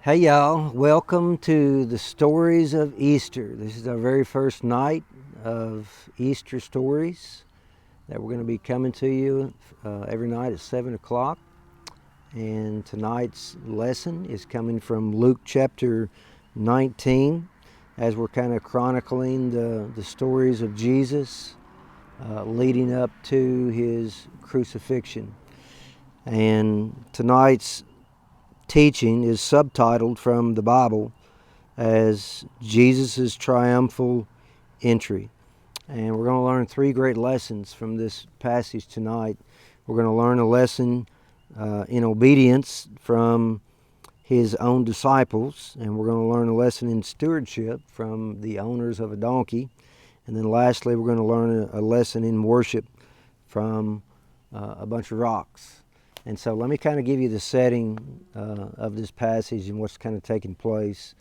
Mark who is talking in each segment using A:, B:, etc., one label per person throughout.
A: Hey y'all, welcome to the Stories of Easter. This is our very first night of Easter stories that we're going to be coming to you every night at 7 o'clock. And tonight's lesson is coming from Luke chapter 19 as we're kind of chronicling the stories of Jesus leading up to his crucifixion. And tonight's teaching is subtitled from the Bible as Jesus' triumphal entry. And we're going to learn three great lessons from this passage tonight. We're going to learn a lesson in obedience from his own disciples, and we're going to learn a lesson in stewardship from the owners of a donkey. And then lastly, we're going to learn a lesson in worship from a bunch of rocks. And so let me kind of give you the setting of this passage and what's kind of taking place.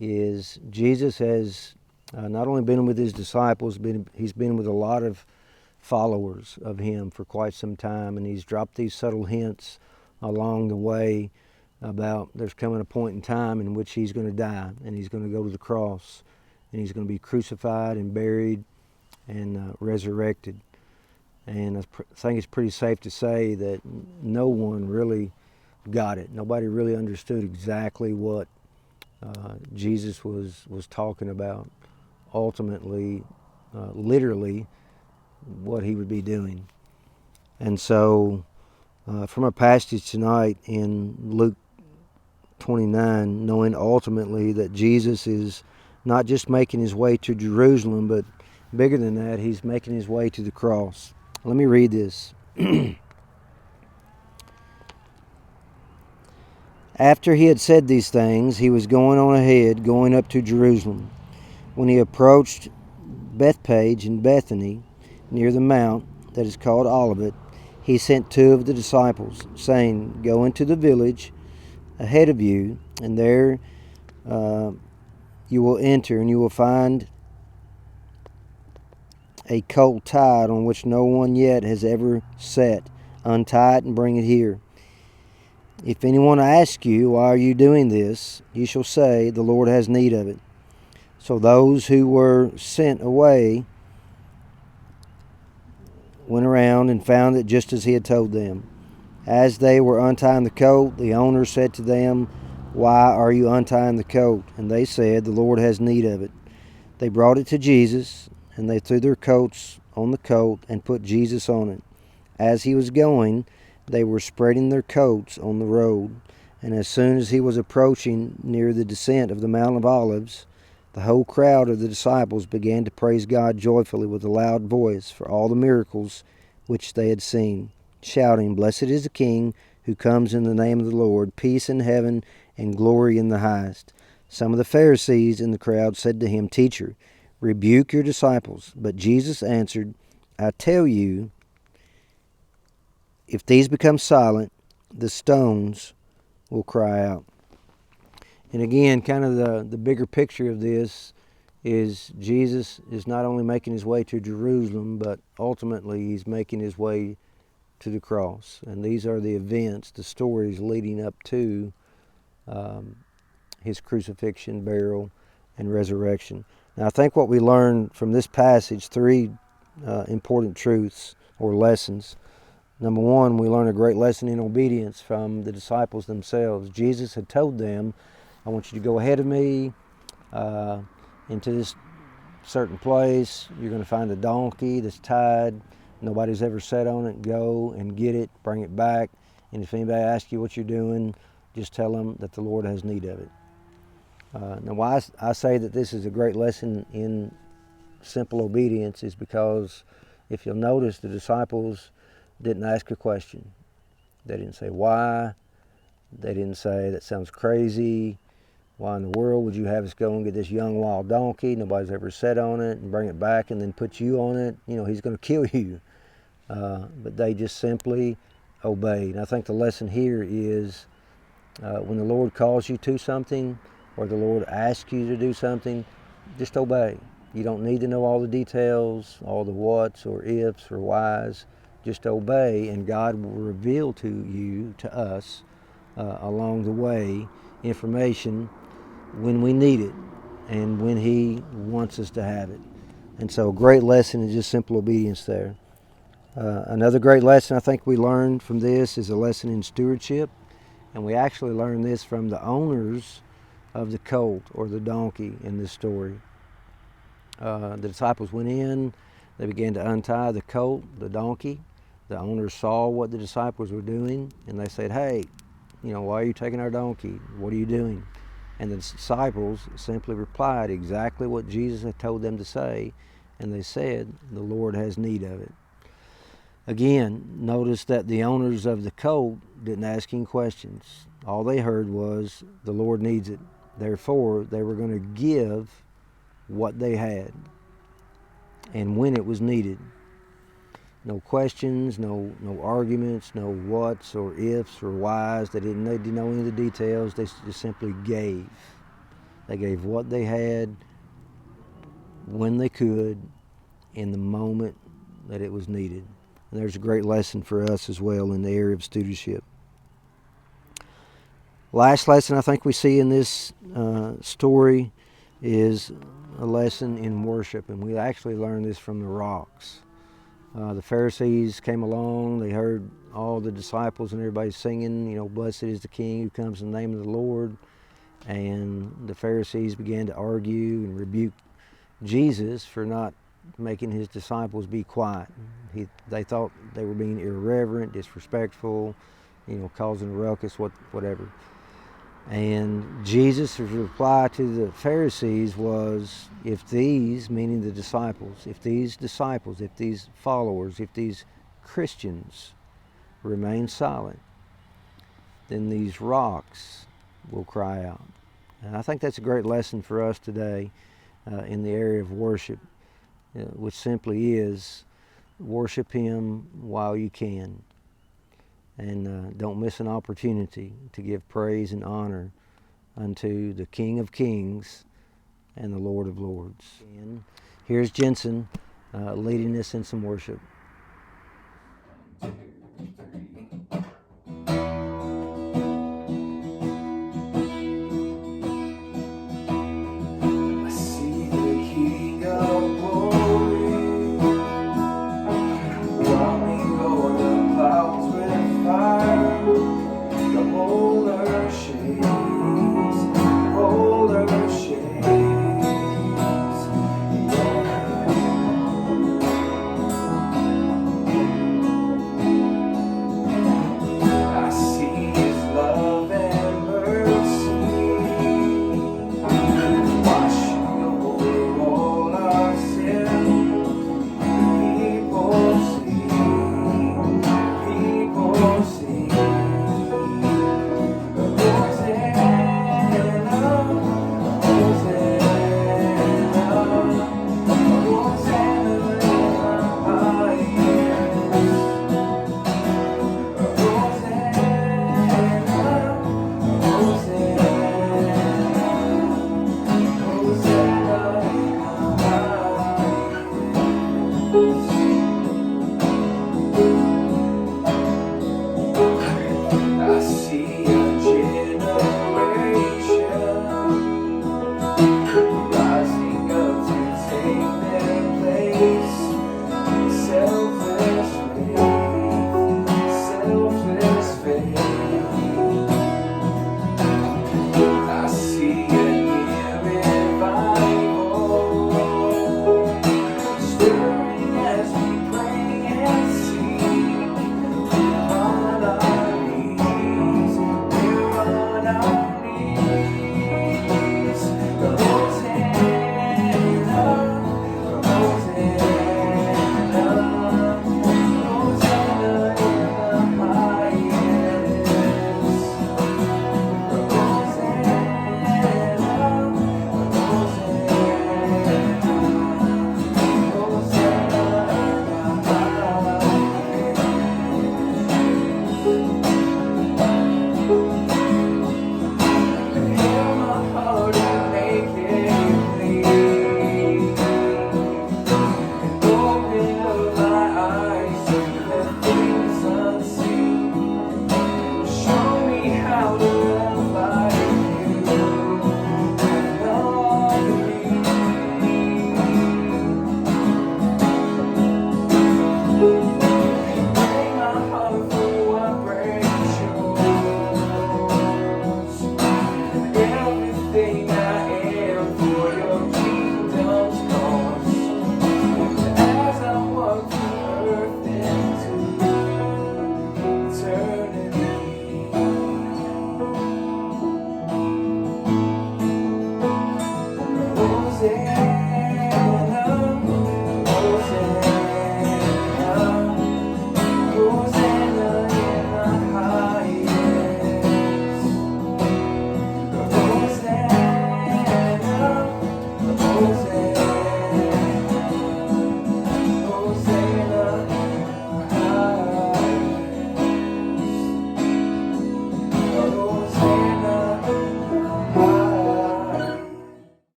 A: Is Jesus has not only been with his disciples, he's been with a lot of followers of him for quite some time, and he's dropped these subtle hints along the way about there's coming a point in time in which he's going to die, and he's going to go to the cross, and he's going to be crucified and buried and resurrected. And I think it's pretty safe to say that no one really got it. Nobody really understood exactly what Jesus was talking about, ultimately, literally, what he would be doing. And so, from our passage tonight in Luke 29, knowing ultimately that Jesus is not just making his way to Jerusalem, but bigger than that, he's making his way to the cross. Let me read this. After he had said these things, he was going on ahead, going up to Jerusalem. When he approached Bethphage and Bethany, near the mount that is called Olivet, he sent two of the disciples, saying, "Go into the village ahead of you, and there you will enter, and you will find a colt tied on which no one yet has ever sat. Untie it and bring it here. If anyone asks you, 'Why are you doing this?' you shall say, 'The Lord has need of it.'" So those who were sent away went around and found it just as he had told them. As they were untying the colt, the owner said to them, "Why are you untying the colt?" And they said, "The Lord has need of it." They brought it to Jesus, and they threw their coats on the colt and put Jesus on it. As he was going, they were spreading their coats on the road. And as soon as he was approaching near the descent of the Mount of Olives, the whole crowd of the disciples began to praise God joyfully with a loud voice for all the miracles which they had seen, shouting, "Blessed is the King who comes in the name of the Lord, peace in heaven and glory in the highest." Some of the Pharisees in the crowd said to him, "Teacher, rebuke your disciples." But Jesus answered, "I tell you, if these become silent, the stones will cry out." And again, kind of the bigger picture of this is Jesus is not only making his way to Jerusalem, but ultimately he's making his way to the cross. And these are the events, the stories leading up to his crucifixion, burial, and resurrection. Now, I think what we learn from this passage, three important truths or lessons. Number one, we learn a great lesson in obedience from the disciples themselves. Jesus had told them, "I want you to go ahead of me into this certain place. You're going to find a donkey that's tied. Nobody's ever sat on it. Go and get it, bring it back. And if anybody asks you what you're doing, just tell them that the Lord has need of it." Now, why I say that this is a great lesson in simple obedience is because if you'll notice, the disciples didn't ask a question. They didn't say why. They didn't say that sounds crazy. Why in the world would you have us go and get this young wild donkey? Nobody's ever sat on it, and bring it back and then put you on it. You know, he's going to kill you. But they just simply obeyed. And I think the lesson here is when the Lord calls you to something or the Lord asks you to do something, just obey. You don't need to know all the details, all the whats or ifs or whys. Just obey, and God will reveal to you, to us, along the way, information when we need it and when He wants us to have it. And so, a great lesson is just simple obedience there. Another great lesson I think we learned from this is a lesson in stewardship. And we actually learned this from the owners of the colt or the donkey in this story. The disciples went in, they began to untie the colt, the donkey. The owners saw what the disciples were doing, and they said, "Hey, why are you taking our donkey? What are you doing?" And the disciples simply replied exactly what Jesus had told them to say, and they said, "The Lord has need of it." Again, notice that the owners of the colt didn't ask any questions. All they heard was, "The Lord needs it." Therefore, they were going to give what they had and when it was needed. No questions, no arguments, no whats or ifs or whys. They didn't need to know any of the details. They just simply gave. They gave what they had when they could in the moment that it was needed. And there's a great lesson for us as well in the area of stewardship. Last lesson I think we see in this story is a lesson in worship, and we actually learned this from the rocks. The Pharisees came along, they heard all the disciples and everybody singing, "Blessed is the King who comes in the name of the Lord." And the Pharisees began to argue and rebuke Jesus for not making his disciples be quiet. They thought they were being irreverent, disrespectful, causing a ruckus, whatever. And Jesus' reply to the Pharisees was, if these, meaning the disciples, if these followers, if these Christians remain silent, then these rocks will cry out. And I think that's a great lesson for us today in the area of worship, which simply is worship Him while you can. And don't miss an opportunity to give praise and honor unto the King of Kings and the Lord of Lords. And here's Jensen leading us in some worship.